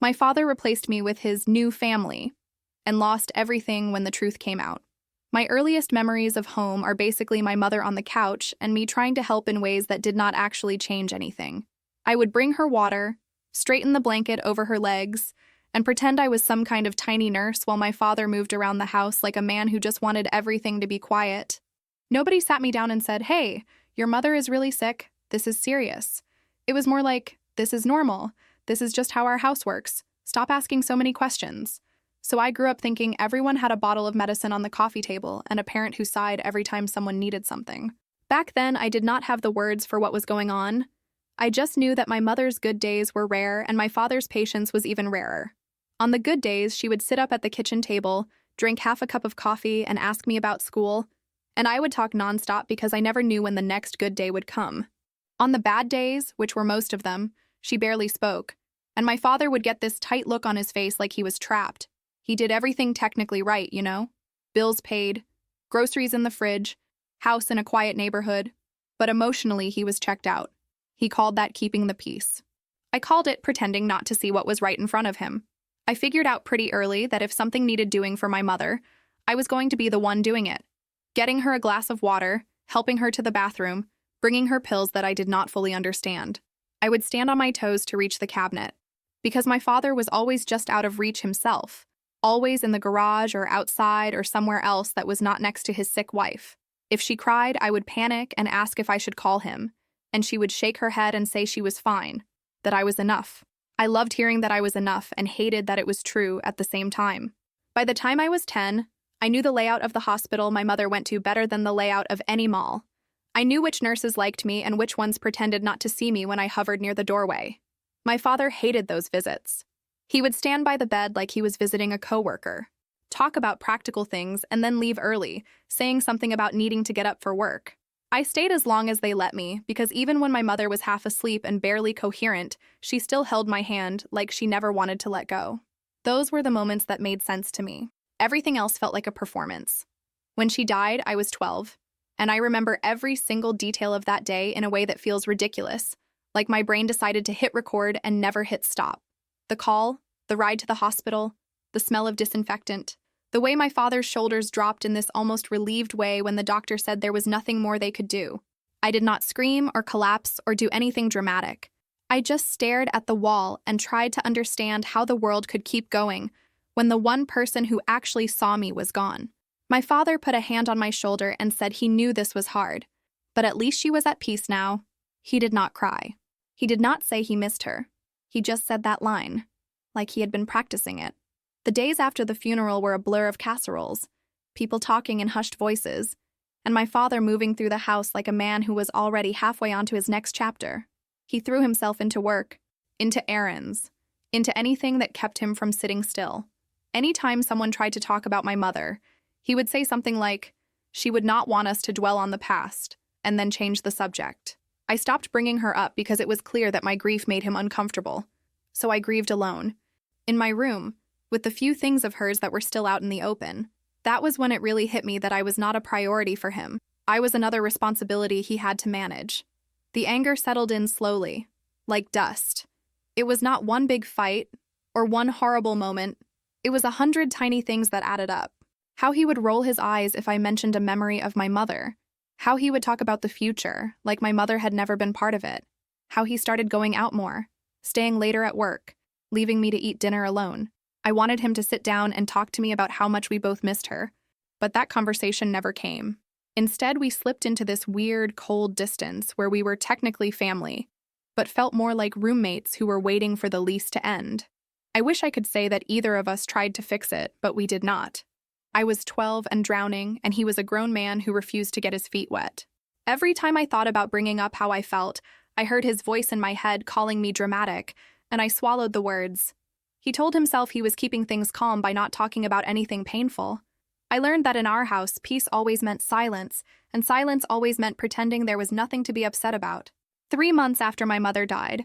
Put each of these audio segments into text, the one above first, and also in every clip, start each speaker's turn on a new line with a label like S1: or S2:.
S1: My father replaced me with his new family and lost everything when the truth came out. My earliest memories of home are basically my mother on the couch and me trying to help in ways that did not actually change anything. I would bring her water, straighten the blanket over her legs, and pretend I was some kind of tiny nurse while my father moved around the house like a man who just wanted everything to be quiet. Nobody sat me down and said, "Hey, your mother is really sick. This is serious." It was more like, "This is normal. This is just how our house works. Stop asking so many questions." So I grew up thinking everyone had a bottle of medicine on the coffee table and a parent who sighed every time someone needed something. Back then, I did not have the words for what was going on. I just knew that my mother's good days were rare and my father's patience was even rarer. On the good days, she would sit up at the kitchen table, drink half a cup of coffee, and ask me about school, and I would talk nonstop because I never knew when the next good day would come. On the bad days, which were most of them, she barely spoke, and my father would get this tight look on his face like he was trapped. He did everything technically right, you know? Bills paid, groceries in the fridge, house in a quiet neighborhood, but emotionally he was checked out. He called that keeping the peace. I called it pretending not to see what was right in front of him. I figured out pretty early that if something needed doing for my mother, I was going to be the one doing it. Getting her a glass of water, helping her to the bathroom, bringing her pills that I did not fully understand. I would stand on my toes to reach the cabinet, because my father was always just out of reach himself, always in the garage or outside or somewhere else that was not next to his sick wife. If she cried, I would panic and ask if I should call him, and she would shake her head and say she was fine, that I was enough. I loved hearing that I was enough and hated that it was true at the same time. By the time I was 10, I knew the layout of the hospital my mother went to better than the layout of any mall. I knew which nurses liked me and which ones pretended not to see me when I hovered near the doorway. My father hated those visits. He would stand by the bed like he was visiting a coworker, talk about practical things, and then leave early, saying something about needing to get up for work. I stayed as long as they let me, because even when my mother was half asleep and barely coherent, she still held my hand like she never wanted to let go. Those were the moments that made sense to me. Everything else felt like a performance. When she died, I was 12, and I remember every single detail of that day in a way that feels ridiculous, like my brain decided to hit record and never hit stop. The call, the ride to the hospital, the smell of disinfectant, the way my father's shoulders dropped in this almost relieved way when the doctor said there was nothing more they could do. I did not scream or collapse or do anything dramatic. I just stared at the wall and tried to understand how the world could keep going when the one person who actually saw me was gone. My father put a hand on my shoulder and said he knew this was hard, but at least she was at peace now. He did not cry. He did not say he missed her. He just said that line, like he had been practicing it. The days after the funeral were a blur of casseroles, people talking in hushed voices, and my father moving through the house like a man who was already halfway onto his next chapter. He threw himself into work, into errands, into anything that kept him from sitting still. Anytime someone tried to talk about my mother, he would say something like, "She would not want us to dwell on the past," and then change the subject. I stopped bringing her up because it was clear that my grief made him uncomfortable. So I grieved alone, in my room, with the few things of hers that were still out in the open. That was when it really hit me that I was not a priority for him. I was another responsibility he had to manage. The anger settled in slowly, like dust. It was not one big fight or one horrible moment. It was 100 tiny things that added up. How he would roll his eyes if I mentioned a memory of my mother. How he would talk about the future, like my mother had never been part of it. How he started going out more, staying later at work, leaving me to eat dinner alone. I wanted him to sit down and talk to me about how much we both missed her, but that conversation never came. Instead, we slipped into this weird, cold distance where we were technically family, but felt more like roommates who were waiting for the lease to end. I wish I could say that either of us tried to fix it, but we did not. I was 12 and drowning, and he was a grown man who refused to get his feet wet. Every time I thought about bringing up how I felt, I heard his voice in my head calling me dramatic, and I swallowed the words. He told himself he was keeping things calm by not talking about anything painful. I learned that in our house, peace always meant silence, and silence always meant pretending there was nothing to be upset about. 3 months after my mother died,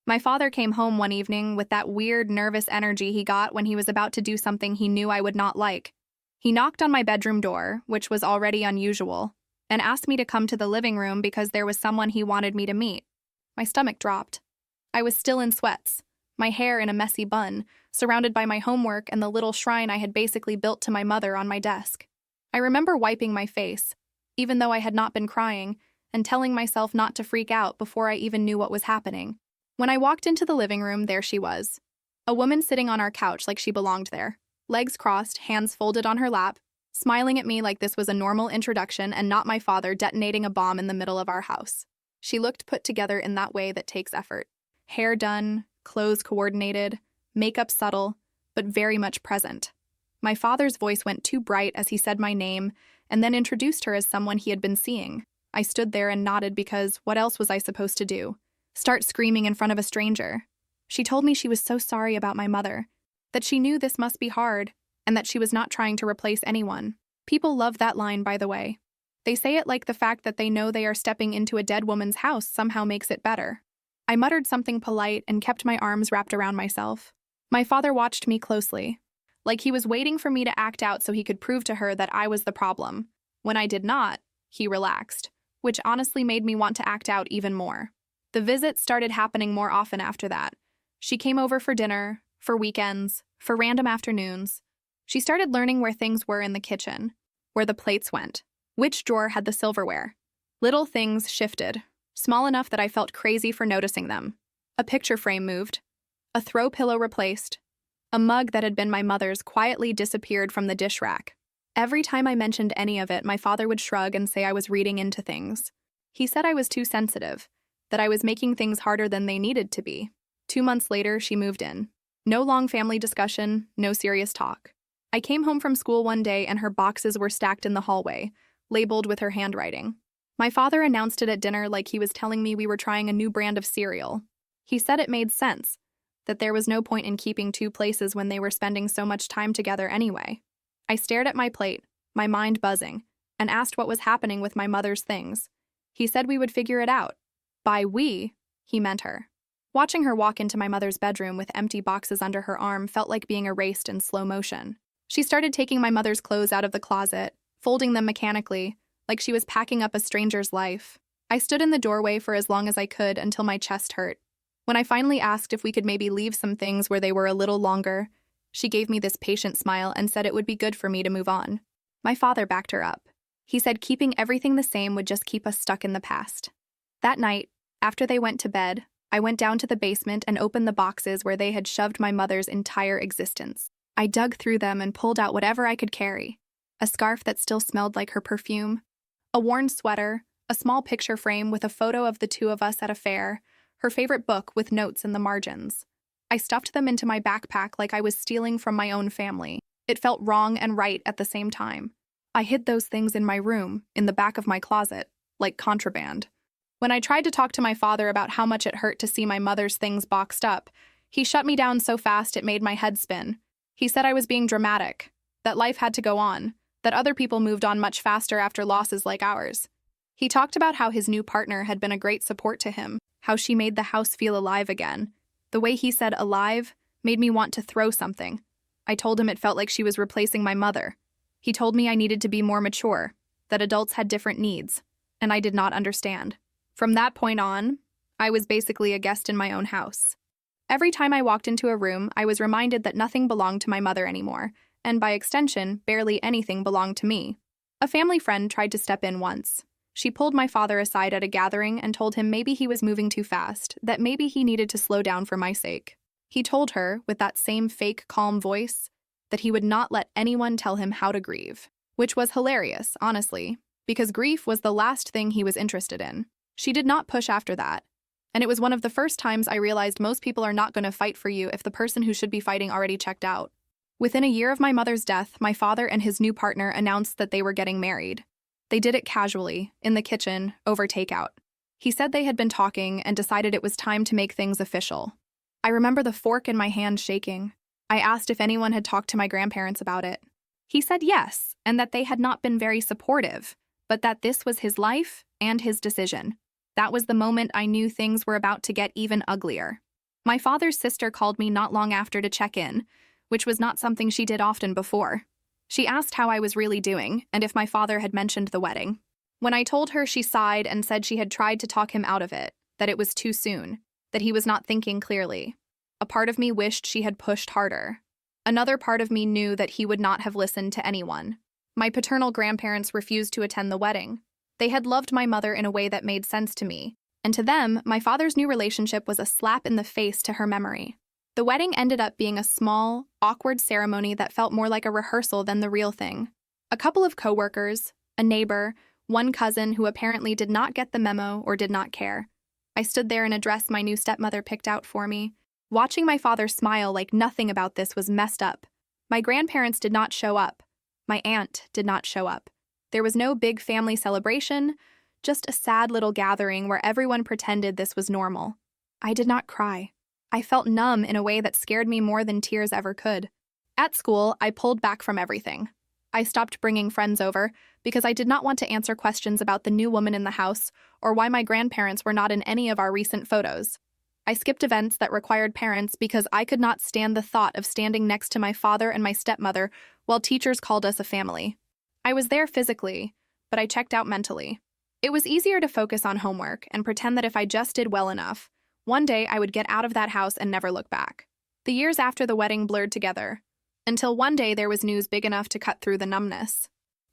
S1: my father came home one evening with that weird, nervous energy he got when he was about to do something he knew I would not like. He knocked on my bedroom door, which was already unusual, and asked me to come to the living room because there was someone he wanted me to meet. My stomach dropped. I was still in sweats. my hair in a messy bun, surrounded by my homework and the little shrine I had basically built to my mother on my desk. I remember wiping my face, even though I had not been crying, and telling myself not to freak out before I even knew what was happening. When I walked into the living room, there she was. A woman sitting on our couch like she belonged there, legs crossed, hands folded on her lap, smiling at me like this was a normal introduction and not my father detonating a bomb in the middle of our house. She looked put together in that way that takes effort. Hair done, clothes coordinated, makeup subtle, but very much present. My father's voice went too bright as he said my name and then introduced her as someone he had been seeing. I stood there and nodded because what else was I supposed to do? Start screaming in front of a stranger? She told me she was so sorry about my mother, that she knew this must be hard, and that she was not trying to replace anyone. People love that line, by the way. They say it like the fact that they know they are stepping into a dead woman's house somehow makes it better. I muttered something polite and kept my arms wrapped around myself. My father watched me closely, like he was waiting for me to act out so he could prove to her that I was the problem. When I did not, he relaxed, which honestly made me want to act out even more. The visits started happening more often after that. She came over for dinner, for weekends, for random afternoons. She started learning where things were in the kitchen, where the plates went, which drawer had the silverware. Little things shifted, small enough that I felt crazy for noticing them. A picture frame moved, a throw pillow replaced, a mug that had been my mother's quietly disappeared from the dish rack. Every time I mentioned any of it, my father would shrug and say I was reading into things. He said I was too sensitive, that I was making things harder than they needed to be. 2 months later, she moved in. No long family discussion, no serious talk. I came home from school one day and her boxes were stacked in the hallway, labeled with her handwriting. My father announced it at dinner like he was telling me we were trying a new brand of cereal. He said it made sense, that there was no point in keeping 2 places when they were spending so much time together anyway. I stared at my plate, my mind buzzing, and asked what was happening with my mother's things. He said we would figure it out. By we, he meant her. Watching her walk into my mother's bedroom with empty boxes under her arm felt like being erased in slow motion. She started taking my mother's clothes out of the closet, folding them mechanically, like she was packing up a stranger's life. I stood in the doorway for as long as I could until my chest hurt. When I finally asked if we could maybe leave some things where they were a little longer, she gave me this patient smile and said it would be good for me to move on. My father backed her up. He said keeping everything the same would just keep us stuck in the past. That night, after they went to bed, I went down to the basement and opened the boxes where they had shoved my mother's entire existence. I dug through them and pulled out whatever I could carry. A scarf that still smelled like her perfume, a worn sweater, a small picture frame with a photo of the 2 of us at a fair, her favorite book with notes in the margins. I stuffed them into my backpack like I was stealing from my own family. It felt wrong and right at the same time. I hid those things in my room, in the back of my closet, like contraband. When I tried to talk to my father about how much it hurt to see my mother's things boxed up, he shut me down so fast it made my head spin. He said I was being dramatic, that life had to go on, that other people moved on much faster after losses like ours. He talked about how his new partner had been a great support to him, how she made the house feel alive again. The way he said alive made me want to throw something. I told him it felt like she was replacing my mother. He told me I needed to be more mature, that adults had different needs, and I did not understand. From that point on, I was basically a guest in my own house. Every time I walked into a room, I was reminded that nothing belonged to my mother anymore, and by extension, barely anything belonged to me. A family friend tried to step in once. She pulled my father aside at a gathering and told him maybe he was moving too fast, that maybe he needed to slow down for my sake. He told her, with that same fake calm voice, that he would not let anyone tell him how to grieve, which was hilarious, honestly, because grief was the last thing he was interested in. She did not push after that, and it was one of the first times I realized most people are not going to fight for you if the person who should be fighting already checked out. Within a year of my mother's death, my father and his new partner announced that they were getting married. They did it casually, in the kitchen, over takeout. He said they had been talking and decided it was time to make things official. I remember the fork in my hand shaking. I asked if anyone had talked to my grandparents about it. He said yes, and that they had not been very supportive, but that this was his life and his decision. That was the moment I knew things were about to get even uglier. My father's sister called me not long after to check in, which was not something she did often before. She asked how I was really doing and if my father had mentioned the wedding. When I told her, she sighed and said she had tried to talk him out of it, that it was too soon, that he was not thinking clearly. A part of me wished she had pushed harder. Another part of me knew that he would not have listened to anyone. My paternal grandparents refused to attend the wedding. They had loved my mother in a way that made sense to me, and to them, my father's new relationship was a slap in the face to her memory. The wedding ended up being a small, awkward ceremony that felt more like a rehearsal than the real thing. A couple of coworkers, a neighbor, one cousin who apparently did not get the memo or did not care. I stood there in a dress my new stepmother picked out for me, watching my father smile like nothing about this was messed up. My grandparents did not show up. My aunt did not show up. There was no big family celebration, just a sad little gathering where everyone pretended this was normal. I did not cry. I felt numb in a way that scared me more than tears ever could. At school, I pulled back from everything. I stopped bringing friends over because I did not want to answer questions about the new woman in the house or why my grandparents were not in any of our recent photos. I skipped events that required parents because I could not stand the thought of standing next to my father and my stepmother while teachers called us a family. I was there physically, but I checked out mentally. It was easier to focus on homework and pretend that if I just did well enough, one day I would get out of that house and never look back. The years after the wedding blurred together, until one day there was news big enough to cut through the numbness.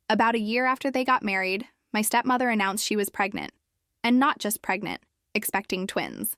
S1: About a year after they got married, my stepmother announced she was pregnant. And not just pregnant, expecting twins.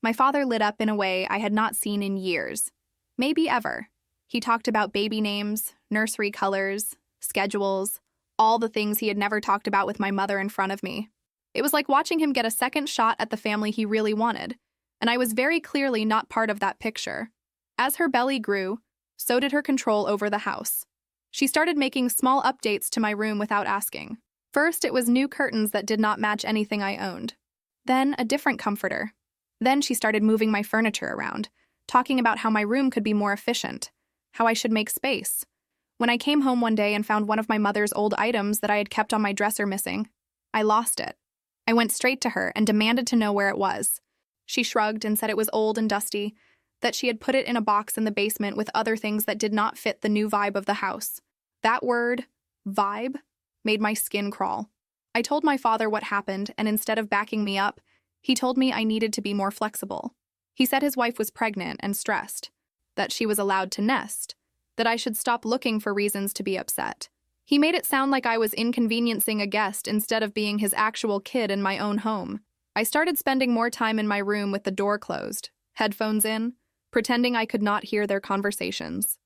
S1: My father lit up in a way I had not seen in years. Maybe ever. He talked about baby names, nursery colors, schedules, all the things he had never talked about with my mother in front of me. It was like watching him get a second shot at the family he really wanted, and I was very clearly not part of that picture. As her belly grew, so did her control over the house. She started making small updates to my room without asking. First, it was new curtains that did not match anything I owned. Then, a different comforter. Then she started moving my furniture around, talking about how my room could be more efficient, how I should make space. When I came home one day and found one of my mother's old items that I had kept on my dresser missing, I lost it. I went straight to her and demanded to know where it was. She shrugged and said it was old and dusty, that she had put it in a box in the basement with other things that did not fit the new vibe of the house. That word, vibe, made my skin crawl. I told my father what happened, and instead of backing me up, he told me I needed to be more flexible. He said his wife was pregnant and stressed, that she was allowed to nest, that I should stop looking for reasons to be upset. He made it sound like I was inconveniencing a guest instead of being his actual kid in my own home. I started spending more time in my room with the door closed, headphones in, pretending I could not hear their conversations.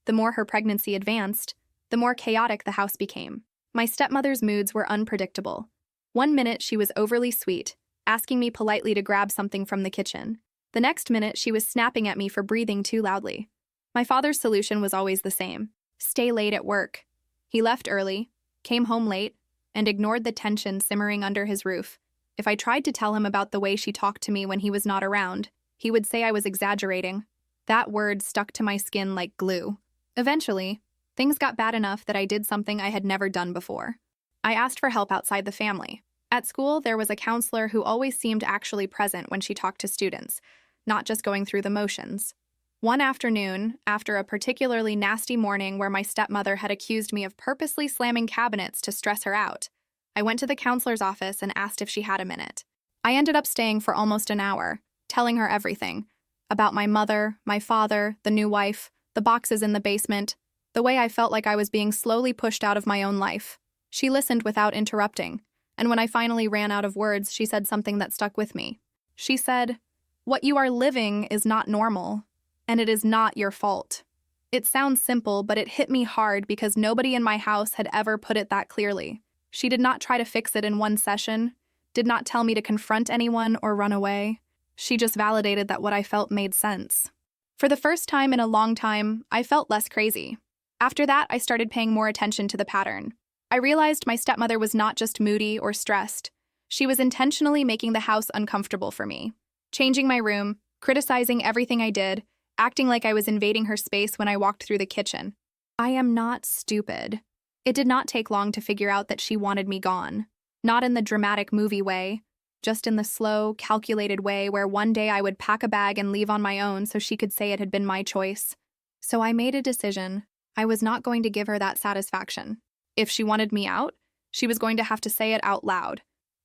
S1: The more her pregnancy advanced, the more chaotic the house became. My stepmother's moods were unpredictable. One minute she was overly sweet, asking me politely to grab something from the kitchen. The next minute she was snapping at me for breathing too loudly. My father's solution was always the same: stay late at work. He left early, came home late, and ignored the tension simmering under his roof. If I tried to tell him about the way she talked to me when he was not around, he would say I was exaggerating. That word stuck to my skin like glue. Eventually, things got bad enough that I did something I had never done before. I asked for help outside the family. At school, there was a counselor who always seemed actually present when she talked to students, not just going through the motions. One afternoon, after a particularly nasty morning where my stepmother had accused me of purposely slamming cabinets to stress her out, I went to the counselor's office and asked if she had a minute. I ended up staying for almost an hour, telling her everything about my mother, my father, the new wife, the boxes in the basement, the way I felt like I was being slowly pushed out of my own life. She listened without interrupting, and when I finally ran out of words, she said something that stuck with me. She said, "What you are living is not normal, and it is not your fault." It sounds simple, but it hit me hard because nobody in my house had ever put it that clearly. She did not try to fix it in one session, did not tell me to confront anyone or run away. She just validated that what I felt made sense. For the first time in a long time, I felt less crazy. After that, I started paying more attention to the pattern. I realized my stepmother was not just moody or stressed. She was intentionally making the house uncomfortable for me, changing my room, criticizing everything I did, acting like I was invading her space when I walked through the kitchen. I am not stupid. It did not take long to figure out that she wanted me gone. Not in the dramatic movie way, just in the slow, calculated way where one day I would pack a bag and leave on my own so she could say it had been my choice. So I made a decision. I was not going to give her that satisfaction. If she wanted me out, she was going to have to say it out loud.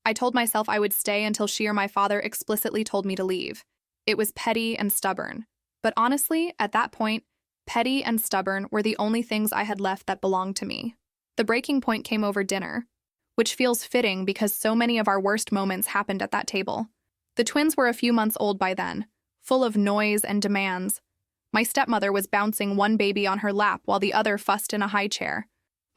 S1: I told myself I would stay until she or my father explicitly told me to leave. It was petty and stubborn, But honestly, at that point, petty and stubborn were the only things I had left that belonged to me. The breaking point came over dinner, which feels fitting because so many of our worst moments happened at that table. The twins were a few months old by then, full of noise and demands. My stepmother was bouncing one baby on her lap while the other fussed in a high chair.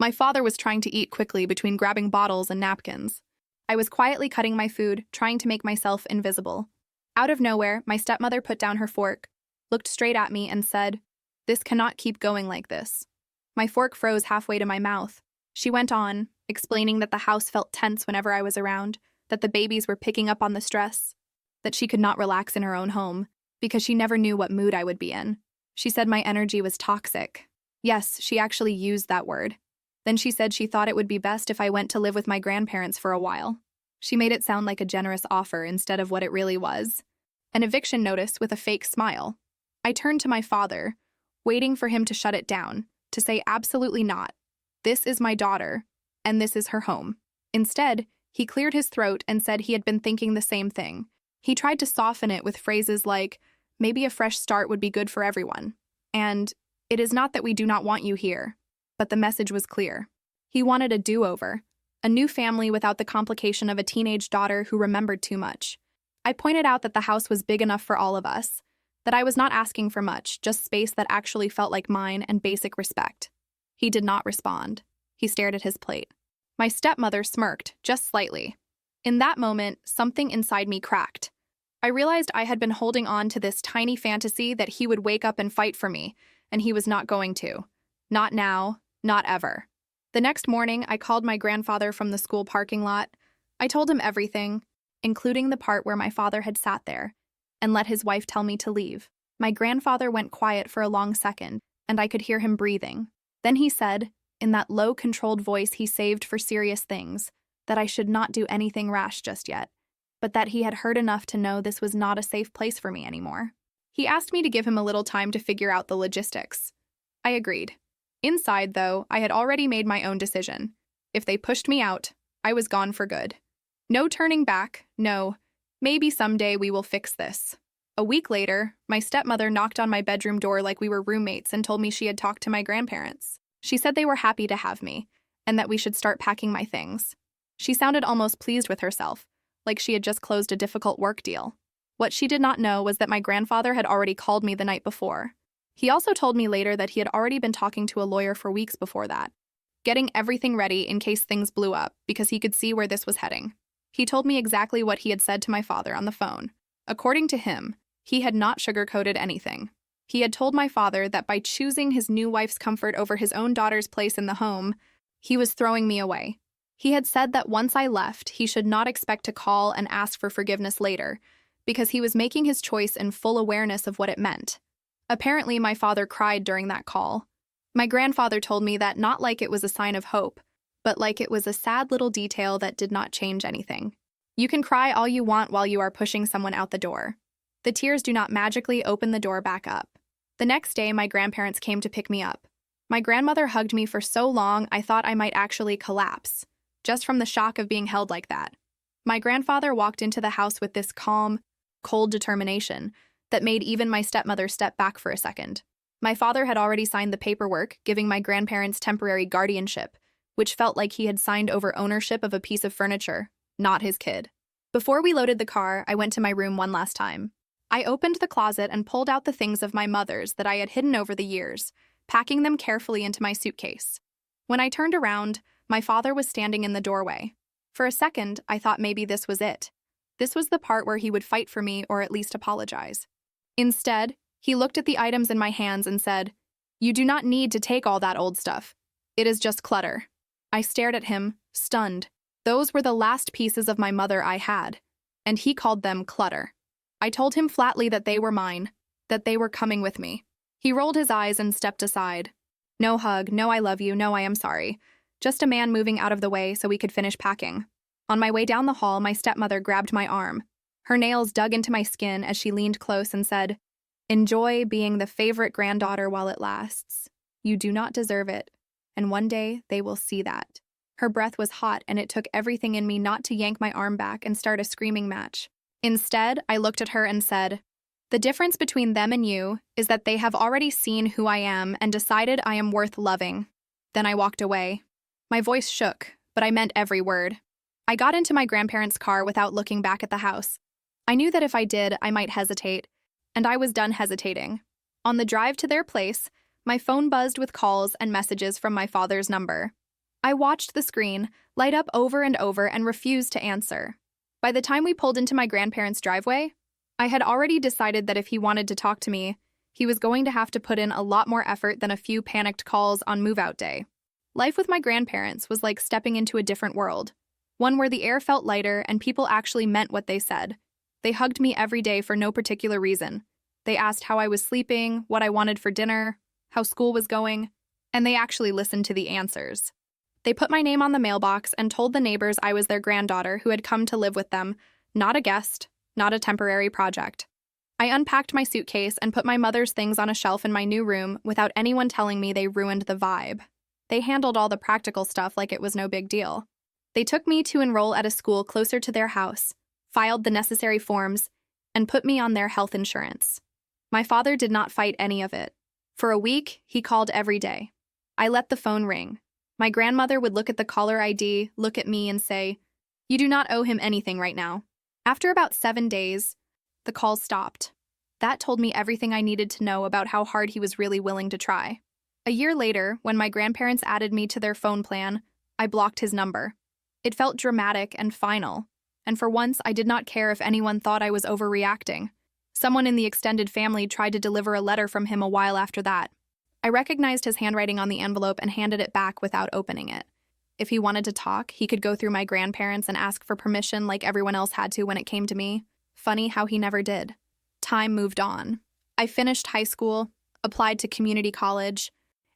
S1: My father was trying to eat quickly between grabbing bottles and napkins. I was quietly cutting my food, trying to make myself invisible. Out of nowhere, my stepmother put down her fork, looked straight at me, and said, "This cannot keep going like this." My fork froze halfway to my mouth. She went on, explaining that the house felt tense whenever I was around, that the babies were picking up on the stress, that she could not relax in her own home, because she never knew what mood I would be in. She said my energy was toxic. Yes, she actually used that word. Then she said she thought it would be best if I went to live with my grandparents for a while. She made it sound like a generous offer instead of what it really was. An eviction notice with a fake smile. I turned to my father, waiting for him to shut it down, to say absolutely not. This is my daughter, and this is her home. Instead, he cleared his throat and said he had been thinking the same thing. He tried to soften it with phrases like, maybe a fresh start would be good for everyone. And, it is not that we do not want you here. But the message was clear. He wanted a do-over, a new family without the complication of a teenage daughter who remembered too much. I pointed out that the house was big enough for all of us, that I was not asking for much, just space that actually felt like mine and basic respect. He did not respond. He stared at his plate. My stepmother smirked, just slightly. In that moment, something inside me cracked. I realized I had been holding on to this tiny fantasy that he would wake up and fight for me, and he was not going to. Not now. Not ever. The next morning, I called my grandfather from the school parking lot. I told him everything, including the part where my father had sat there, and let his wife tell me to leave. My grandfather went quiet for a long second, and I could hear him breathing. Then he said, in that low, controlled voice he saved for serious things, that I should not do anything rash just yet, but that he had heard enough to know this was not a safe place for me anymore. He asked me to give him a little time to figure out the logistics. I agreed. Inside, though, I had already made my own decision. If they pushed me out, I was gone for good. No turning back, no, maybe someday we will fix this. A week later, my stepmother knocked on my bedroom door like we were roommates and told me she had talked to my grandparents. She said they were happy to have me, and that we should start packing my things. She sounded almost pleased with herself, like she had just closed a difficult work deal. What she did not know was that my grandfather had already called me the night before. He also told me later that he had already been talking to a lawyer for weeks before that, getting everything ready in case things blew up because he could see where this was heading. He told me exactly what he had said to my father on the phone. According to him, he had not sugarcoated anything. He had told my father that by choosing his new wife's comfort over his own daughter's place in the home, he was throwing me away. He had said that once I left, he should not expect to call and ask for forgiveness later, because he was making his choice in full awareness of what it meant. Apparently, my father cried during that call. My grandfather told me that not like it was a sign of hope, but like it was a sad little detail that did not change anything. You can cry all you want while you are pushing someone out the door. The tears do not magically open the door back up. The next day, my grandparents came to pick me up. My grandmother hugged me for so long I thought I might actually collapse, just from the shock of being held like that. My grandfather walked into the house with this calm, cold determination that made even my stepmother step back for a second. My father had already signed the paperwork, giving my grandparents temporary guardianship, which felt like he had signed over ownership of a piece of furniture, not his kid. Before we loaded the car, I went to my room one last time. I opened the closet and pulled out the things of my mother's that I had hidden over the years, packing them carefully into my suitcase. When I turned around, my father was standing in the doorway. For a second, I thought maybe this was it. This was the part where he would fight for me or at least apologize. Instead, he looked at the items in my hands and said, "You do not need to take all that old stuff. It is just clutter." I stared at him, stunned. Those were the last pieces of my mother I had, and he called them clutter. I told him flatly that they were mine, that they were coming with me. He rolled his eyes and stepped aside. No hug, no I love you, no I am sorry. Just a man moving out of the way so we could finish packing. On my way down the hall, my stepmother grabbed my arm. Her nails dug into my skin as she leaned close and said, "Enjoy being the favorite granddaughter while it lasts. You do not deserve it, and one day they will see that." Her breath was hot, and it took everything in me not to yank my arm back and start a screaming match. Instead, I looked at her and said, The difference between them and you is that they have already seen who I am and decided I am worth loving. Then I walked away. My voice shook, but I meant every word. I got into my grandparents' car without looking back at the house. I knew that if I did, I might hesitate, and I was done hesitating. On the drive to their place, my phone buzzed with calls and messages from my father's number. I watched the screen light up over and over and refused to answer. By the time we pulled into my grandparents' driveway, I had already decided that if he wanted to talk to me, he was going to have to put in a lot more effort than a few panicked calls on move-out day. Life with my grandparents was like stepping into a different world, one where the air felt lighter and people actually meant what they said. They hugged me every day for no particular reason. They asked how I was sleeping, what I wanted for dinner, how school was going, and they actually listened to the answers. They put my name on the mailbox and told the neighbors I was their granddaughter who had come to live with them, not a guest, not a temporary project. I unpacked my suitcase and put my mother's things on a shelf in my new room without anyone telling me they ruined the vibe. They handled all the practical stuff like it was no big deal. They took me to enroll at a school closer to their house, filed the necessary forms, and put me on their health insurance. My father did not fight any of it. For a week, he called every day. I let the phone ring. My grandmother would look at the caller ID, look at me, and say, "You do not owe him anything right now." After about 7 days, the calls stopped. That told me everything I needed to know about how hard he was really willing to try. A year later, when my grandparents added me to their phone plan, I blocked his number. It felt dramatic and final, and for once I did not care if anyone thought I was overreacting. Someone in the extended family tried to deliver a letter from him a while after that. I recognized his handwriting on the envelope and handed it back without opening it. If he wanted to talk, he could go through my grandparents and ask for permission like everyone else had to when it came to me. Funny how he never did. Time moved on. I finished high school, applied to community college,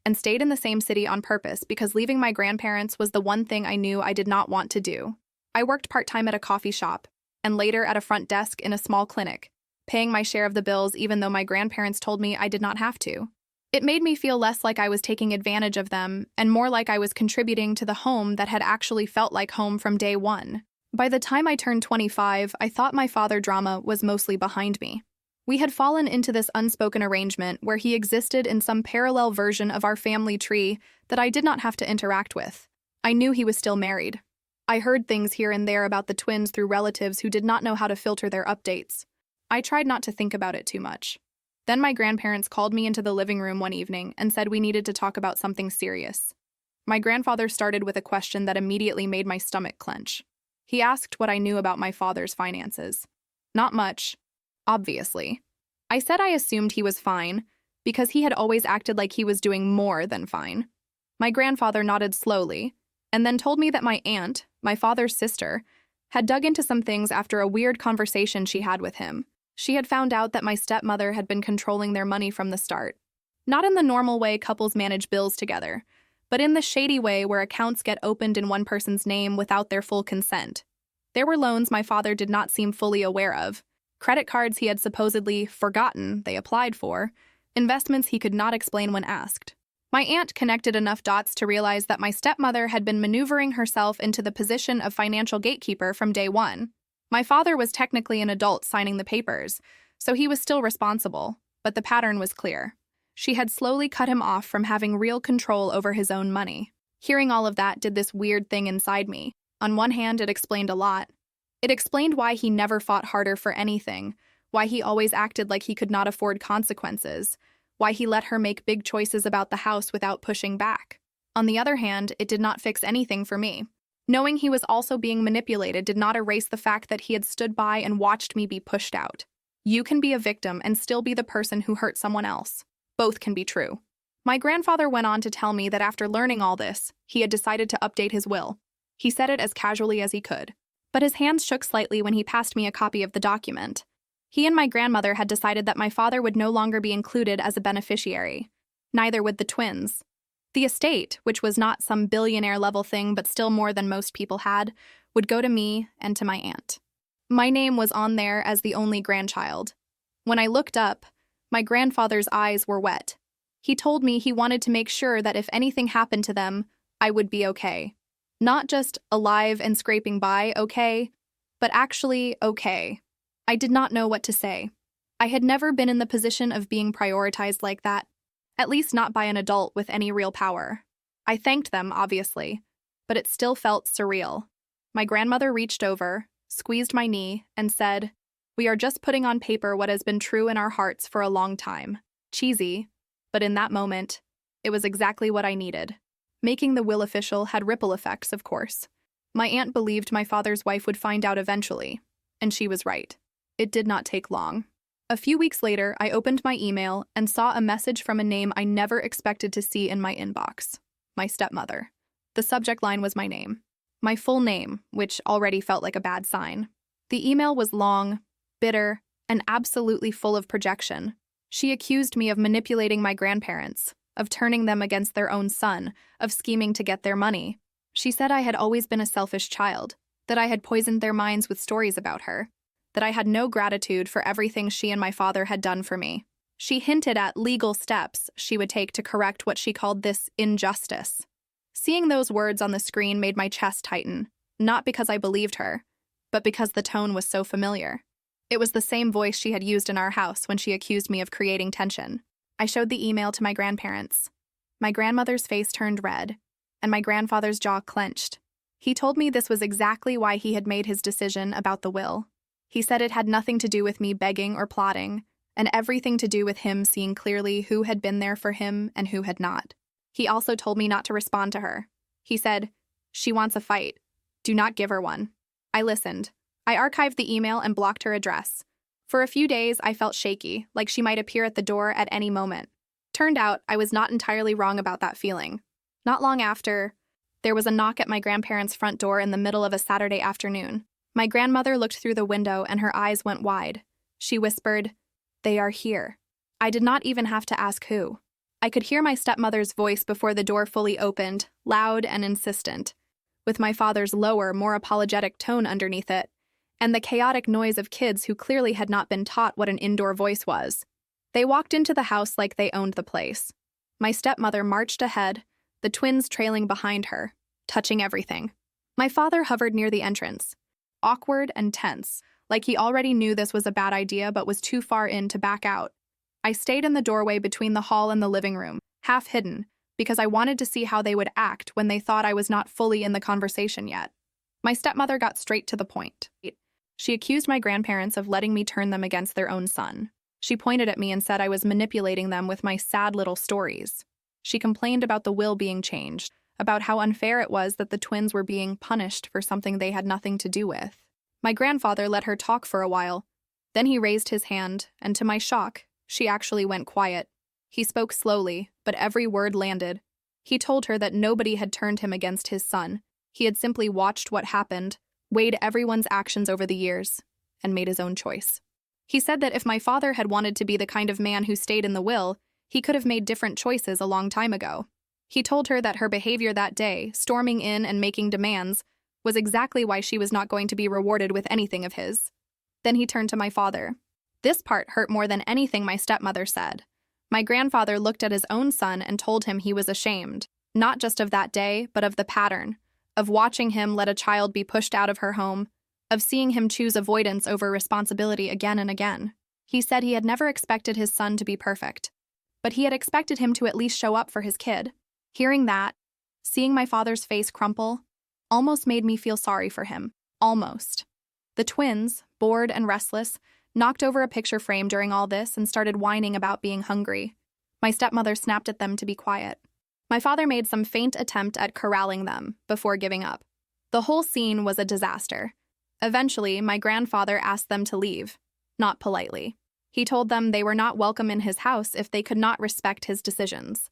S1: and stayed in the same city on purpose because leaving my grandparents was the one thing I knew I did not want to do. I worked part-time at a coffee shop, and later at a front desk in a small clinic, paying my share of the bills even though my grandparents told me I did not have to. It made me feel less like I was taking advantage of them and more like I was contributing to the home that had actually felt like home from day one. By the time I turned 25, I thought my father drama was mostly behind me. We had fallen into this unspoken arrangement where he existed in some parallel version of our family tree that I did not have to interact with. I knew he was still married. I heard things here and there about the twins through relatives who did not know how to filter their updates. I tried not to think about it too much. Then my grandparents called me into the living room one evening and said we needed to talk about something serious. My grandfather started with a question that immediately made my stomach clench. He asked what I knew about my father's finances. Not much, obviously. I said I assumed he was fine, because he had always acted like he was doing more than fine. My grandfather nodded slowly, and then told me that my aunt, my father's sister, had dug into some things after a weird conversation she had with him. She had found out that my stepmother had been controlling their money from the start. Not in the normal way couples manage bills together, but in the shady way where accounts get opened in one person's name without their full consent. There were loans my father did not seem fully aware of, credit cards he had supposedly forgotten they applied for, investments he could not explain when asked. My aunt connected enough dots to realize that my stepmother had been maneuvering herself into the position of financial gatekeeper from day one. My father was technically an adult signing the papers, so he was still responsible, but the pattern was clear. She had slowly cut him off from having real control over his own money. Hearing all of that did this weird thing inside me. On one hand, it explained a lot. It explained why he never fought harder for anything, why he always acted like he could not afford consequences, why he let her make big choices about the house without pushing back. On the other hand, it did not fix anything for me. Knowing he was also being manipulated did not erase the fact that he had stood by and watched me be pushed out. You can be a victim and still be the person who hurt someone else. Both can be true. My grandfather went on to tell me that after learning all this, he had decided to update his will. He said it as casually as he could, but his hands shook slightly when he passed me a copy of the document. He and my grandmother had decided that my father would no longer be included as a beneficiary. Neither would the twins. The estate, which was not some billionaire-level thing but still more than most people had, would go to me and to my aunt. My name was on there as the only grandchild. When I looked up, my grandfather's eyes were wet. He told me he wanted to make sure that if anything happened to them, I would be okay. Not just alive and scraping by okay, but actually okay. I did not know what to say. I had never been in the position of being prioritized like that, at least not by an adult with any real power. I thanked them, obviously, but it still felt surreal. My grandmother reached over, squeezed my knee, and said, "We are just putting on paper what has been true in our hearts for a long time." Cheesy, but in that moment, it was exactly what I needed. Making the will official had ripple effects, of course. My aunt believed my father's wife would find out eventually, and she was right. It did not take long. A few weeks later, I opened my email and saw a message from a name I never expected to see in my inbox. My stepmother. The subject line was my name. My full name, which already felt like a bad sign. The email was long, bitter, and absolutely full of projection. She accused me of manipulating my grandparents, of turning them against their own son, of scheming to get their money. She said I had always been a selfish child, that I had poisoned their minds with stories about her, that I had no gratitude for everything she and my father had done for me. She hinted at legal steps she would take to correct what she called this injustice. Seeing those words on the screen made my chest tighten, not because I believed her, but because the tone was so familiar. It was the same voice she had used in our house when she accused me of creating tension. I showed the email to my grandparents. My grandmother's face turned red, and my grandfather's jaw clenched. He told me this was exactly why he had made his decision about the will. He said it had nothing to do with me begging or plotting, and everything to do with him seeing clearly who had been there for him and who had not. He also told me not to respond to her. He said, "She wants a fight. Do not give her one." I listened. I archived the email and blocked her address. For a few days, I felt shaky, like she might appear at the door at any moment. Turned out, I was not entirely wrong about that feeling. Not long after, there was a knock at my grandparents' front door in the middle of a Saturday afternoon. My grandmother looked through the window and her eyes went wide. She whispered, "They are here." I did not even have to ask who. I could hear my stepmother's voice before the door fully opened, loud and insistent, with my father's lower, more apologetic tone underneath it, and the chaotic noise of kids who clearly had not been taught what an indoor voice was. They walked into the house like they owned the place. My stepmother marched ahead, the twins trailing behind her, touching everything. My father hovered near the entrance, awkward and tense, like he already knew this was a bad idea but was too far in to back out. I stayed in the doorway between the hall and the living room, half hidden, because I wanted to see how they would act when they thought I was not fully in the conversation yet. My stepmother got straight to the point. She accused my grandparents of letting me turn them against their own son. She pointed at me and said I was manipulating them with my sad little stories. She complained about the will being changed, about how unfair it was that the twins were being punished for something they had nothing to do with. My grandfather let her talk for a while. Then he raised his hand, and to my shock, she actually went quiet. He spoke slowly, but every word landed. He told her that nobody had turned him against his son. He had simply watched what happened, weighed everyone's actions over the years, and made his own choice. He said that if my father had wanted to be the kind of man who stayed in the will, he could have made different choices a long time ago. He told her that her behavior that day, storming in and making demands, was exactly why she was not going to be rewarded with anything of his. Then he turned to my father. This part hurt more than anything my stepmother said. My grandfather looked at his own son and told him he was ashamed, not just of that day, but of the pattern, of watching him let a child be pushed out of her home, of seeing him choose avoidance over responsibility again and again. He said he had never expected his son to be perfect, but he had expected him to at least show up for his kid. Hearing that, seeing my father's face crumple, almost made me feel sorry for him. Almost. The twins, bored and restless, knocked over a picture frame during all this and started whining about being hungry. My stepmother snapped at them to be quiet. My father made some faint attempt at corralling them before giving up. The whole scene was a disaster. Eventually, my grandfather asked them to leave, not politely. He told them they were not welcome in his house if they could not respect his decisions.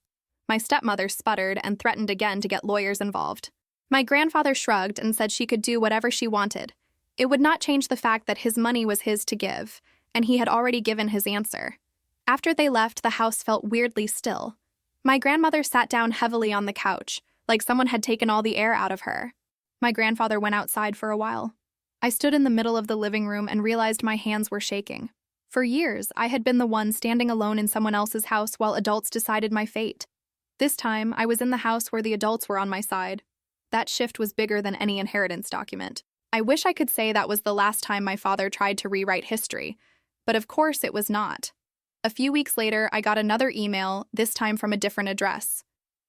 S1: My stepmother sputtered and threatened again to get lawyers involved. My grandfather shrugged and said she could do whatever she wanted. It would not change the fact that his money was his to give, and he had already given his answer. After they left, the house felt weirdly still. My grandmother sat down heavily on the couch, like someone had taken all the air out of her. My grandfather went outside for a while. I stood in the middle of the living room and realized my hands were shaking. For years, I had been the one standing alone in someone else's house while adults decided my fate. This time, I was in the house where the adults were on my side. That shift was bigger than any inheritance document. I wish I could say that was the last time my father tried to rewrite history, But of course it was not. A few weeks later, I got another email, this time from a different address.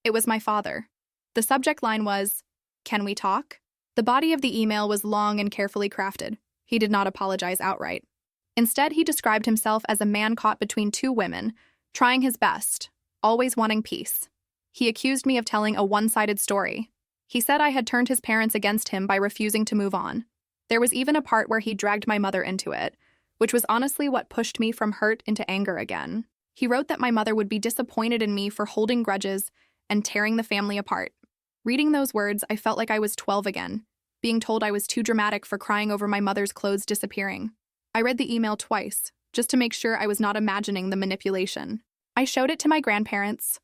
S1: It was my father. The subject line was, "Can we talk?" The body of the email was long and carefully crafted. He did not apologize outright. Instead, he described himself as a man caught between two women, trying his best, always wanting peace. He accused me of telling a one-sided story. He said I had turned his parents against him by refusing to move on. There was even a part where he dragged my mother into it, which was honestly what pushed me from hurt into anger again. He wrote that my mother would be disappointed in me for holding grudges and tearing the family apart. Reading those words, I felt like I was 12 again, being told I was too dramatic for crying over my mother's clothes disappearing. I read the email twice, just to make sure I was not imagining the manipulation. I showed it to my grandparents,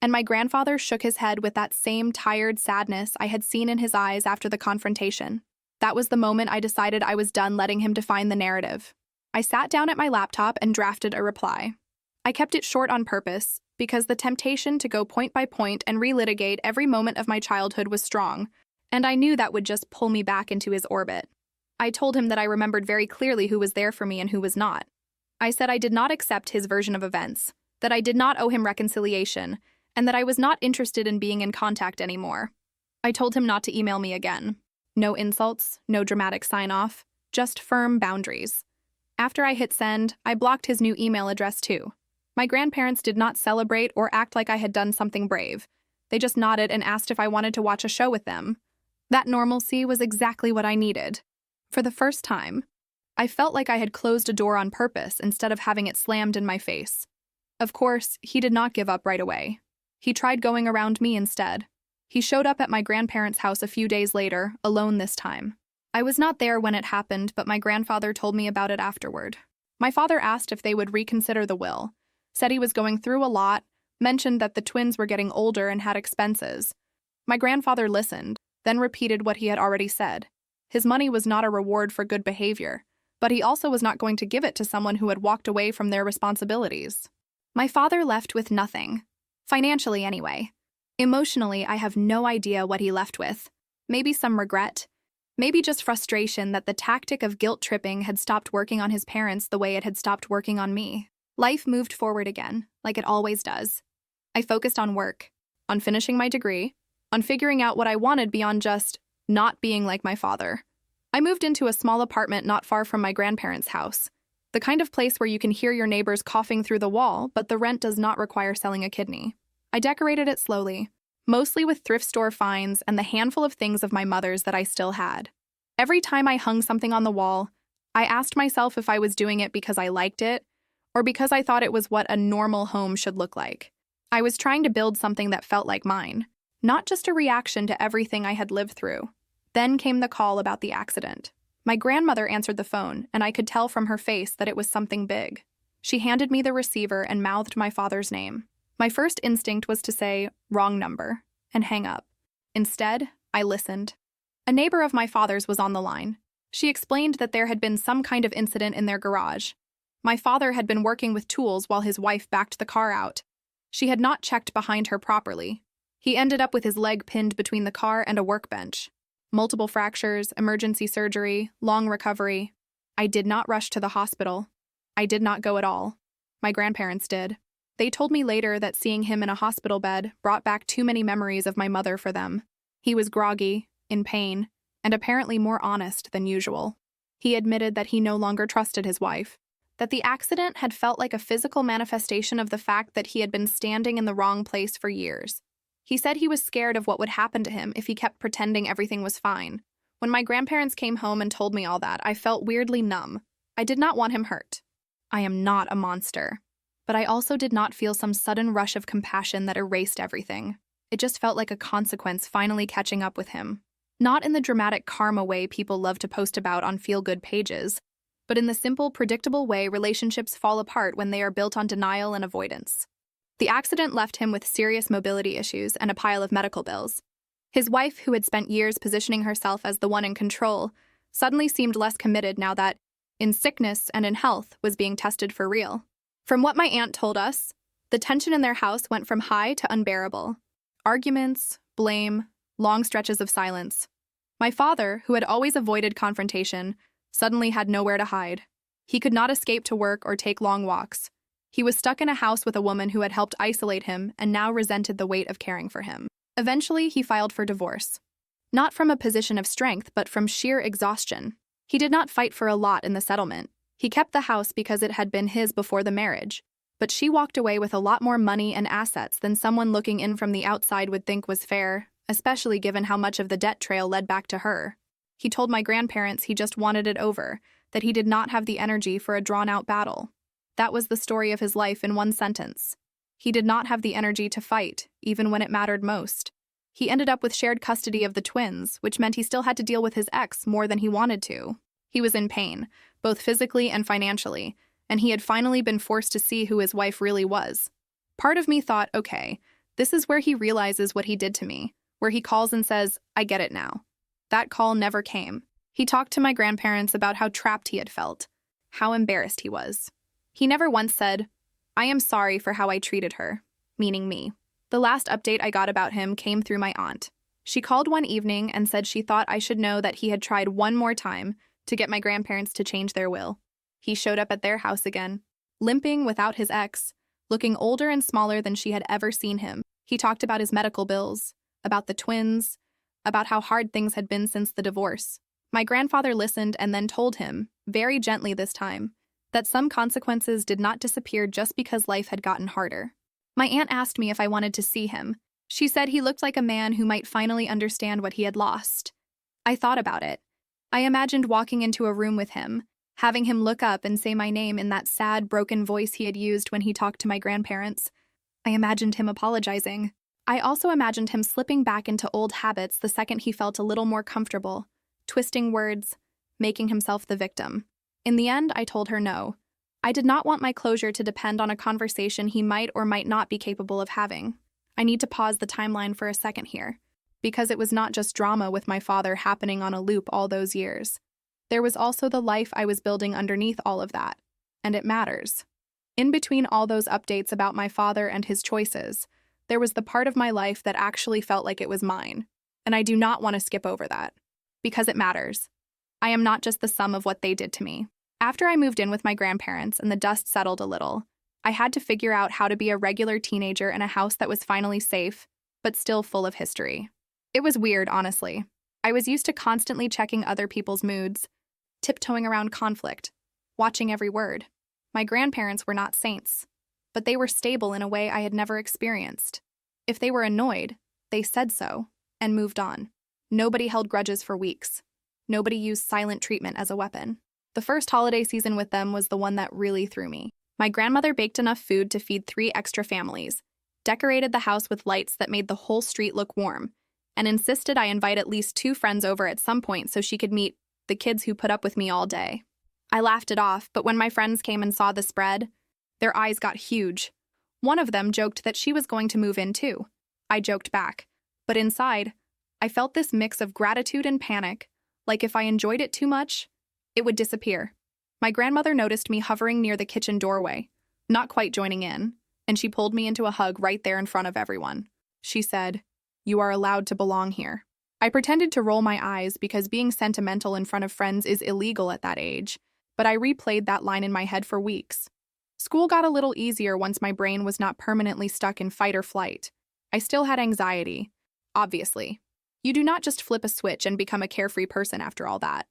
S1: and my grandfather shook his head with that same tired sadness I had seen in his eyes after the confrontation. That was the moment I decided I was done letting him define the narrative. I sat down at my laptop and drafted a reply. I kept it short on purpose, because the temptation to go point by point and relitigate every moment of my childhood was strong, and I knew that would just pull me back into his orbit. I told him that I remembered very clearly who was there for me and who was not. I said I did not accept his version of events, that I did not owe him reconciliation, and that I was not interested in being in contact anymore. I told him not to email me again. No insults, no dramatic sign-off, just firm boundaries. After I hit send, I blocked his new email address too. My grandparents did not celebrate or act like I had done something brave. They just nodded and asked if I wanted to watch a show with them. That normalcy was exactly what I needed. For the first time, I felt like I had closed a door on purpose instead of having it slammed in my face. Of course, he did not give up right away. He tried going around me instead. He showed up at my grandparents' house a few days later, alone this time. I was not there when it happened, but my grandfather told me about it afterward. My father asked if they would reconsider the will, said he was going through a lot, mentioned that the twins were getting older and had expenses. My grandfather listened, then repeated what he had already said. His money was not a reward for good behavior, but he also was not going to give it to someone who had walked away from their responsibilities. My father left with nothing. Financially, anyway. Emotionally, I have no idea what he left with. Maybe some regret. Maybe just frustration that the tactic of guilt-tripping had stopped working on his parents the way it had stopped working on me. Life moved forward again, like it always does. I focused on work, on finishing my degree, on figuring out what I wanted beyond just not being like my father. I moved into a small apartment not far from my grandparents' house, the kind of place where you can hear your neighbors coughing through the wall, but the rent does not require selling a kidney. I decorated it slowly, mostly with thrift store finds and the handful of things of my mother's that I still had. Every time I hung something on the wall, I asked myself if I was doing it because I liked it, or because I thought it was what a normal home should look like. I was trying to build something that felt like mine, not just a reaction to everything I had lived through. Then came the call about the accident. My grandmother answered the phone, and I could tell from her face that it was something big. She handed me the receiver and mouthed my father's name. My first instinct was to say, "Wrong number," and hang up. Instead, I listened. A neighbor of my father's was on the line. She explained that there had been some kind of incident in their garage. My father had been working with tools while his wife backed the car out. She had not checked behind her properly. He ended up with his leg pinned between the car and a workbench. Multiple fractures, emergency surgery, long recovery. I did not rush to the hospital. I did not go at all. My grandparents did. They told me later that seeing him in a hospital bed brought back too many memories of my mother for them. He was groggy, in pain, and apparently more honest than usual. He admitted that he no longer trusted his wife, that the accident had felt like a physical manifestation of the fact that he had been standing in the wrong place for years. He said he was scared of what would happen to him if he kept pretending everything was fine. When my grandparents came home and told me all that, I felt weirdly numb. I did not want him hurt. I am not a monster. But I also did not feel some sudden rush of compassion that erased everything. It just felt like a consequence finally catching up with him. Not in the dramatic karma way people love to post about on feel-good pages, but in the simple, predictable way relationships fall apart when they are built on denial and avoidance. The accident left him with serious mobility issues and a pile of medical bills. His wife, who had spent years positioning herself as the one in control, suddenly seemed less committed now that, in sickness and in health, was being tested for real. From what my aunt told us, the tension in their house went from high to unbearable. Arguments, blame, long stretches of silence. My father, who had always avoided confrontation, suddenly had nowhere to hide. He could not escape to work or take long walks. He was stuck in a house with a woman who had helped isolate him and now resented the weight of caring for him. Eventually, he filed for divorce. Not from a position of strength, but from sheer exhaustion. He did not fight for a lot in the settlement. He kept the house because it had been his before the marriage, but she walked away with a lot more money and assets than someone looking in from the outside would think was fair, especially given how much of the debt trail led back to her. He told my grandparents he just wanted it over, that he did not have the energy for a drawn-out battle. That was the story of his life in one sentence. He did not have the energy to fight, even when it mattered most. He ended up with shared custody of the twins, which meant he still had to deal with his ex more than he wanted to. He was in pain, both physically and financially, and he had finally been forced to see who his wife really was. Part of me thought, okay, this is where he realizes what he did to me, where he calls and says, I get it now. That call never came. He talked to my grandparents about how trapped he had felt, how embarrassed he was. He never once said, I am sorry for how I treated her, meaning me. The last update I got about him came through my aunt. She called one evening and said she thought I should know that he had tried one more time to get my grandparents to change their will. He showed up at their house again, limping without his ex, looking older and smaller than she had ever seen him. He talked about his medical bills, about the twins, about how hard things had been since the divorce. My grandfather listened and then told him, very gently this time, that some consequences did not disappear just because life had gotten harder. My aunt asked me if I wanted to see him. She said he looked like a man who might finally understand what he had lost. I thought about it. I imagined walking into a room with him, having him look up and say my name in that sad, broken voice he had used when he talked to my grandparents. I imagined him apologizing. I also imagined him slipping back into old habits the second he felt a little more comfortable, twisting words, making himself the victim. In the end, I told her no. I did not want my closure to depend on a conversation he might or might not be capable of having. I need to pause the timeline for a second here, because it was not just drama with my father happening on a loop all those years. There was also the life I was building underneath all of that, and it matters. In between all those updates about my father and his choices, there was the part of my life that actually felt like it was mine, and I do not want to skip over that, because it matters. I am not just the sum of what they did to me. After I moved in with my grandparents and the dust settled a little, I had to figure out how to be a regular teenager in a house that was finally safe, but still full of history. It was weird, honestly. I was used to constantly checking other people's moods, tiptoeing around conflict, watching every word. My grandparents were not saints, but they were stable in a way I had never experienced. If they were annoyed, they said so, and moved on. Nobody held grudges for weeks. Nobody used silent treatment as a weapon. The first holiday season with them was the one that really threw me. My grandmother baked enough food to feed 3 extra families, decorated the house with lights that made the whole street look warm, and insisted I invite at least 2 friends over at some point so she could meet the kids who put up with me all day. I laughed it off, but when my friends came and saw the spread, their eyes got huge. One of them joked that she was going to move in too. I joked back, but inside, I felt this mix of gratitude and panic, like if I enjoyed it too much, it would disappear. My grandmother noticed me hovering near the kitchen doorway, not quite joining in, and she pulled me into a hug right there in front of everyone. She said, "You are allowed to belong here." I pretended to roll my eyes because being sentimental in front of friends is illegal at that age, but I replayed that line in my head for weeks. School got a little easier once my brain was not permanently stuck in fight or flight. I still had anxiety, obviously. You do not just flip a switch and become a carefree person after all that.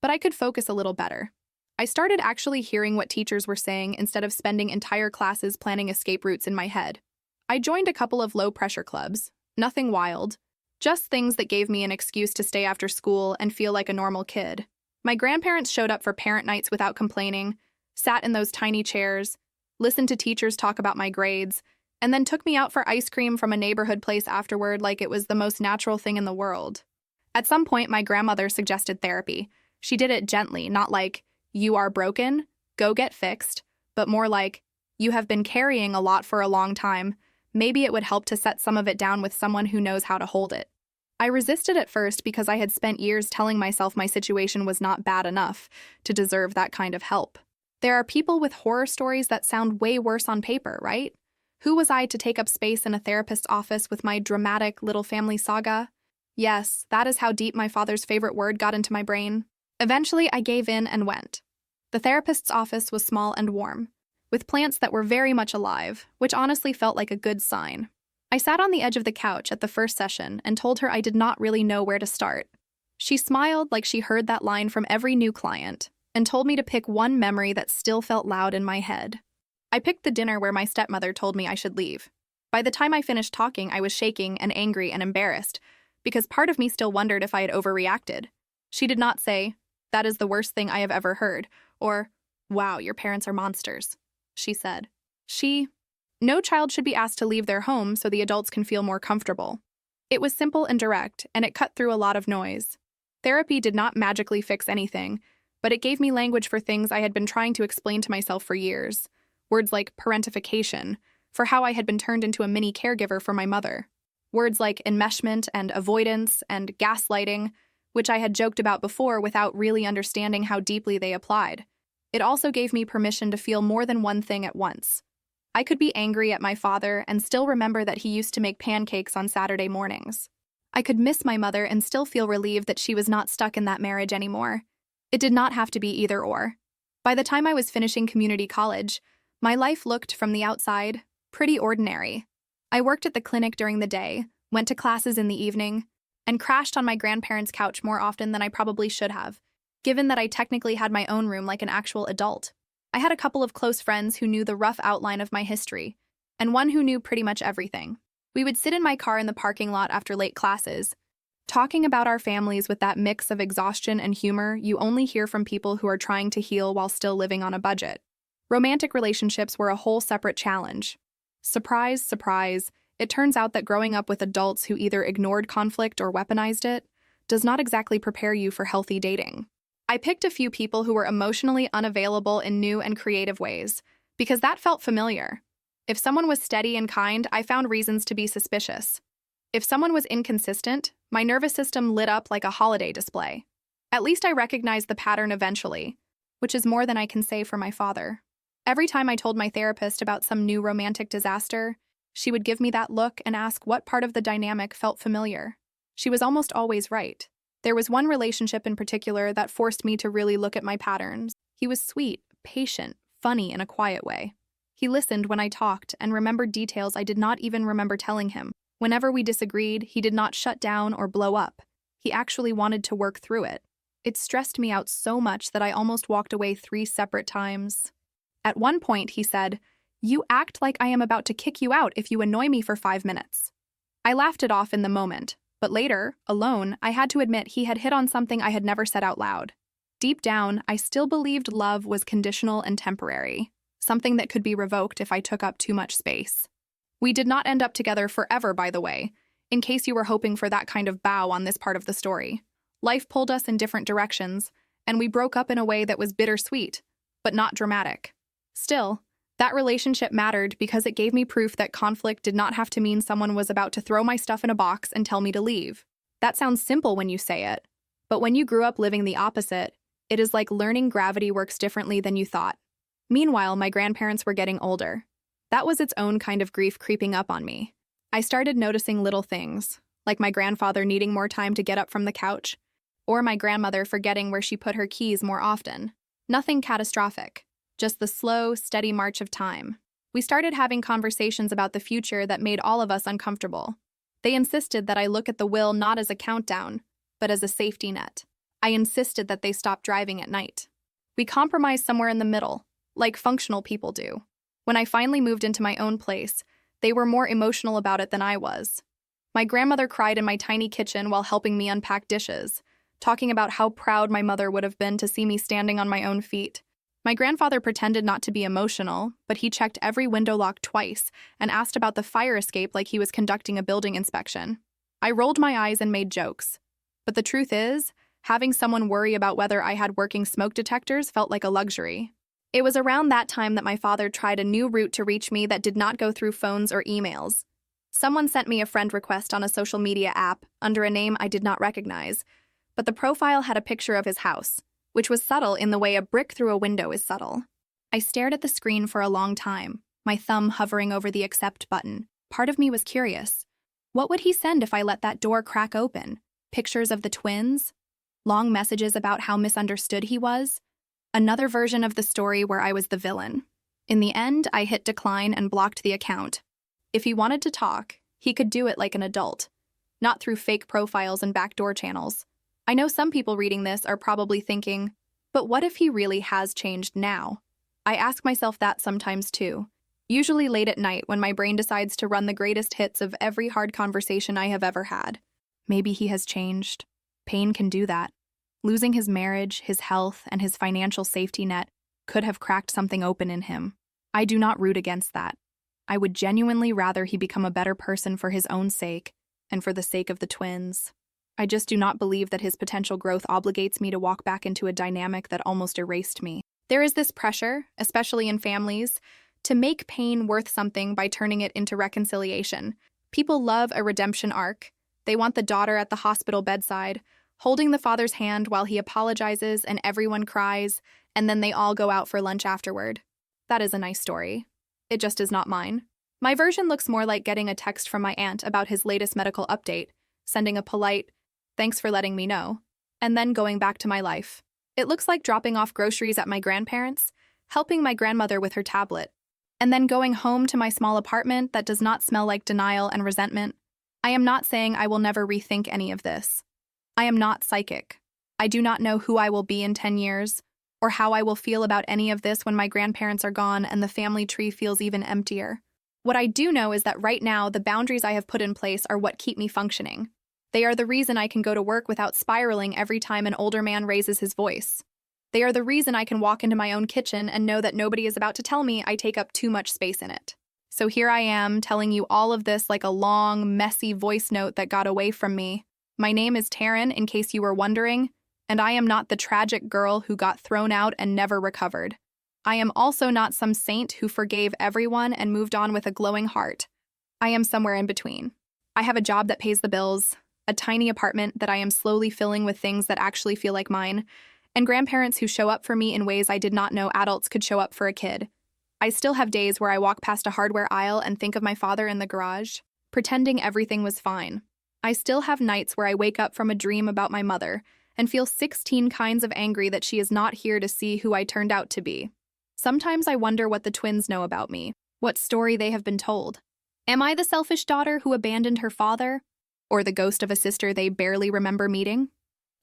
S1: But I could focus a little better. I started actually hearing what teachers were saying instead of spending entire classes planning escape routes in my head. I joined a couple of low-pressure clubs, nothing wild, just things that gave me an excuse to stay after school and feel like a normal kid. My grandparents showed up for parent nights without complaining, sat in those tiny chairs, listened to teachers talk about my grades, and then took me out for ice cream from a neighborhood place afterward like it was the most natural thing in the world. At some point, my grandmother suggested therapy. She did it gently, not like, "You are broken, go get fixed," but more like, "You have been carrying a lot for a long time. Maybe it would help to set some of it down with someone who knows how to hold it." I resisted at first because I had spent years telling myself my situation was not bad enough to deserve that kind of help. There are people with horror stories that sound way worse on paper, right? Who was I to take up space in a therapist's office with my dramatic little family saga? Yes, that is how deep my father's favorite word got into my brain. Eventually, I gave in and went. The therapist's office was small and warm, with plants that were very much alive, which honestly felt like a good sign. I sat on the edge of the couch at the first session and told her I did not really know where to start. She smiled like she heard that line from every new client and told me to pick one memory that still felt loud in my head. I picked the dinner where my stepmother told me I should leave. By the time I finished talking, I was shaking and angry and embarrassed, because part of me still wondered if I had overreacted. She did not say, "That is the worst thing I have ever heard," or, "Wow, your parents are monsters." She said, "No child should be asked to leave their home so the adults can feel more comfortable." It was simple and direct, and it cut through a lot of noise. Therapy did not magically fix anything, but it gave me language for things I had been trying to explain to myself for years. Words like parentification, for how I had been turned into a mini caregiver for my mother. Words like enmeshment and avoidance and gaslighting, which I had joked about before without really understanding how deeply they applied. It also gave me permission to feel more than one thing at once. I could be angry at my father and still remember that he used to make pancakes on Saturday mornings. I could miss my mother and still feel relieved that she was not stuck in that marriage anymore. It did not have to be either or. By the time I was finishing community college, my life looked, from the outside, pretty ordinary. I worked at the clinic during the day, went to classes in the evening, and crashed on my grandparents' couch more often than I probably should have, given that I technically had my own room like an actual adult. I had a couple of close friends who knew the rough outline of my history, and one who knew pretty much everything. We would sit in my car in the parking lot after late classes, talking about our families with that mix of exhaustion and humor you only hear from people who are trying to heal while still living on a budget. Romantic relationships were a whole separate challenge. Surprise, surprise, it turns out that growing up with adults who either ignored conflict or weaponized it does not exactly prepare you for healthy dating. I picked a few people who were emotionally unavailable in new and creative ways, because that felt familiar. If someone was steady and kind, I found reasons to be suspicious. If someone was inconsistent, my nervous system lit up like a holiday display. At least I recognized the pattern eventually, which is more than I can say for my father. Every time I told my therapist about some new romantic disaster, she would give me that look and ask what part of the dynamic felt familiar. She was almost always right. There was one relationship in particular that forced me to really look at my patterns. He was sweet, patient, funny in a quiet way. He listened when I talked and remembered details I did not even remember telling him. Whenever we disagreed, he did not shut down or blow up. He actually wanted to work through it. It stressed me out so much that I almost walked away 3 separate times. At one point, he said, "You act like I am about to kick you out if you annoy me for 5 minutes." I laughed it off in the moment, but later, alone, I had to admit he had hit on something I had never said out loud. Deep down, I still believed love was conditional and temporary, something that could be revoked if I took up too much space. We did not end up together forever, by the way, in case you were hoping for that kind of bow on this part of the story. Life pulled us in different directions, and we broke up in a way that was bittersweet, but not dramatic. Still, that relationship mattered because it gave me proof that conflict did not have to mean someone was about to throw my stuff in a box and tell me to leave. That sounds simple when you say it, but when you grew up living the opposite, it is like learning gravity works differently than you thought. Meanwhile, my grandparents were getting older. That was its own kind of grief creeping up on me. I started noticing little things, like my grandfather needing more time to get up from the couch, or my grandmother forgetting where she put her keys more often. Nothing catastrophic. Just the slow, steady march of time. We started having conversations about the future that made all of us uncomfortable. They insisted that I look at the will not as a countdown, but as a safety net. I insisted that they stop driving at night. We compromised somewhere in the middle, like functional people do. When I finally moved into my own place, they were more emotional about it than I was. My grandmother cried in my tiny kitchen while helping me unpack dishes, talking about how proud my mother would have been to see me standing on my own feet. My grandfather pretended not to be emotional, but he checked every window lock twice and asked about the fire escape like he was conducting a building inspection. I rolled my eyes and made jokes. But the truth is, having someone worry about whether I had working smoke detectors felt like a luxury. It was around that time that my father tried a new route to reach me that did not go through phones or emails. Someone sent me a friend request on a social media app under a name I did not recognize, but the profile had a picture of his house, which was subtle in the way a brick through a window is subtle. I stared at the screen for a long time, my thumb hovering over the accept button. Part of me was curious. What would he send if I let that door crack open? Pictures of the twins? Long messages about how misunderstood he was? Another version of the story where I was the villain. In the end, I hit decline and blocked the account. If he wanted to talk, he could do it like an adult, not through fake profiles and backdoor channels. I know some people reading this are probably thinking, but what if he really has changed now? I ask myself that sometimes too, usually late at night when my brain decides to run the greatest hits of every hard conversation I have ever had. Maybe he has changed. Pain can do that. Losing his marriage, his health, and his financial safety net could have cracked something open in him. I do not root against that. I would genuinely rather he become a better person for his own sake and for the sake of the twins. I just do not believe that his potential growth obligates me to walk back into a dynamic that almost erased me. There is this pressure, especially in families, to make pain worth something by turning it into reconciliation. People love a redemption arc. They want the daughter at the hospital bedside, holding the father's hand while he apologizes and everyone cries, and then they all go out for lunch afterward. That is a nice story. It just is not mine. My version looks more like getting a text from my aunt about his latest medical update, sending a polite, "Thanks for letting me know," and then going back to my life. It looks like dropping off groceries at my grandparents', helping my grandmother with her tablet, and then going home to my small apartment that does not smell like denial and resentment. I am not saying I will never rethink any of this. I am not psychic. I do not know who I will be in 10 years, or how I will feel about any of this when my grandparents are gone and the family tree feels even emptier. What I do know is that right now, the boundaries I have put in place are what keep me functioning. They are the reason I can go to work without spiraling every time an older man raises his voice. They are the reason I can walk into my own kitchen and know that nobody is about to tell me I take up too much space in it. So here I am, telling you all of this like a long, messy voice note that got away from me. My name is Taryn, in case you were wondering, and I am not the tragic girl who got thrown out and never recovered. I am also not some saint who forgave everyone and moved on with a glowing heart. I am somewhere in between. I have a job that pays the bills, a tiny apartment that I am slowly filling with things that actually feel like mine, and grandparents who show up for me in ways I did not know adults could show up for a kid. I still have days where I walk past a hardware aisle and think of my father in the garage, pretending everything was fine. I still have nights where I wake up from a dream about my mother and feel 16 kinds of angry that she is not here to see who I turned out to be. Sometimes I wonder what the twins know about me, what story they have been told. Am I the selfish daughter who abandoned her father? Or the ghost of a sister they barely remember meeting?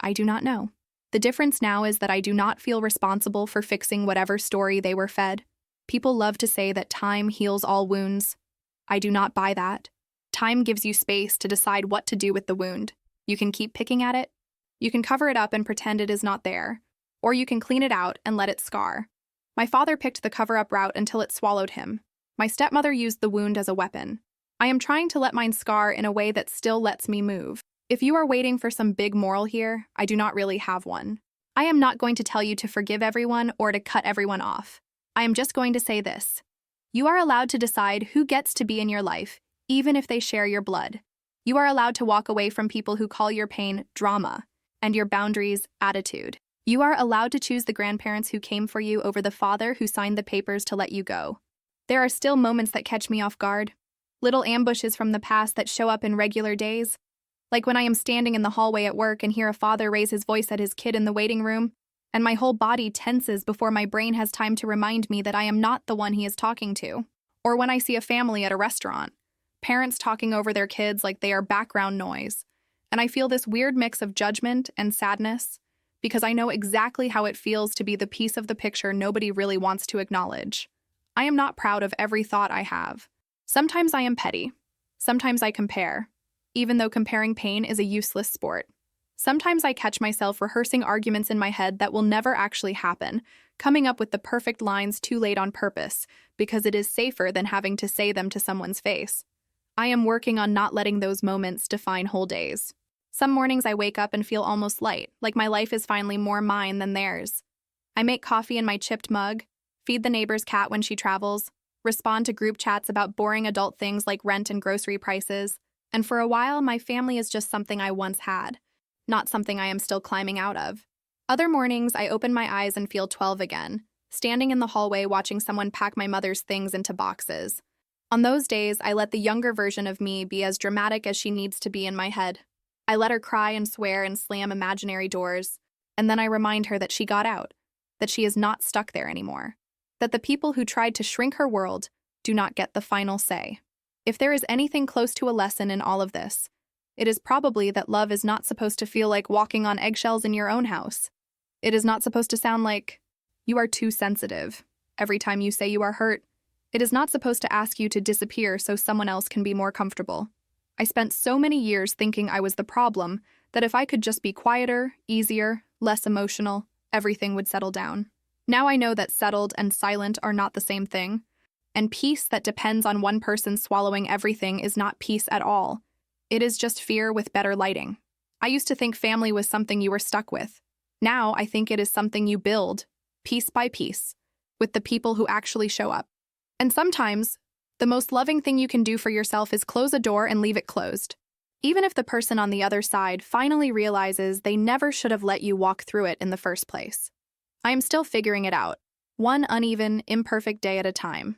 S1: I do not know. The difference now is that I do not feel responsible for fixing whatever story they were fed. People love to say that time heals all wounds. I do not buy that. Time gives you space to decide what to do with the wound. You can keep picking at it. You can cover it up and pretend it is not there. Or you can clean it out and let it scar. My father picked the cover-up route until it swallowed him. My stepmother used the wound as a weapon. I am trying to let mine scar in a way that still lets me move. If you are waiting for some big moral here, I do not really have one. I am not going to tell you to forgive everyone or to cut everyone off. I am just going to say this. You are allowed to decide who gets to be in your life, even if they share your blood. You are allowed to walk away from people who call your pain drama and your boundaries attitude. You are allowed to choose the grandparents who came for you over the father who signed the papers to let you go. There are still moments that catch me off guard. Little ambushes from the past that show up in regular days. Like when I am standing in the hallway at work and hear a father raise his voice at his kid in the waiting room, and my whole body tenses before my brain has time to remind me that I am not the one he is talking to. Or when I see a family at a restaurant, parents talking over their kids like they are background noise, and I feel this weird mix of judgment and sadness, because I know exactly how it feels to be the piece of the picture nobody really wants to acknowledge. I am not proud of every thought I have. Sometimes I am petty. Sometimes I compare, even though comparing pain is a useless sport. Sometimes I catch myself rehearsing arguments in my head that will never actually happen, coming up with the perfect lines too late on purpose, because it is safer than having to say them to someone's face. I am working on not letting those moments define whole days. Some mornings I wake up and feel almost light, like my life is finally more mine than theirs. I make coffee in my chipped mug, feed the neighbor's cat when she travels, respond to group chats about boring adult things like rent and grocery prices, and for a while, my family is just something I once had, not something I am still climbing out of. Other mornings, I open my eyes and feel 12 again, standing in the hallway watching someone pack my mother's things into boxes. On those days, I let the younger version of me be as dramatic as she needs to be in my head. I let her cry and swear and slam imaginary doors, and then I remind her that she got out, that she is not stuck there anymore, that the people who tried to shrink her world do not get the final say. If there is anything close to a lesson in all of this, it is probably that love is not supposed to feel like walking on eggshells in your own house. It is not supposed to sound like you are too sensitive every time you say you are hurt. It is not supposed to ask you to disappear so someone else can be more comfortable. I spent so many years thinking I was the problem that if I could just be quieter, easier, less emotional, everything would settle down. Now I know that settled and silent are not the same thing, and peace that depends on one person swallowing everything is not peace at all. It is just fear with better lighting. I used to think family was something you were stuck with. Now I think it is something you build, piece by piece, with the people who actually show up. And sometimes, the most loving thing you can do for yourself is close a door and leave it closed. Even if the person on the other side finally realizes they never should have let you walk through it in the first place. I am still figuring it out, one uneven, imperfect day at a time.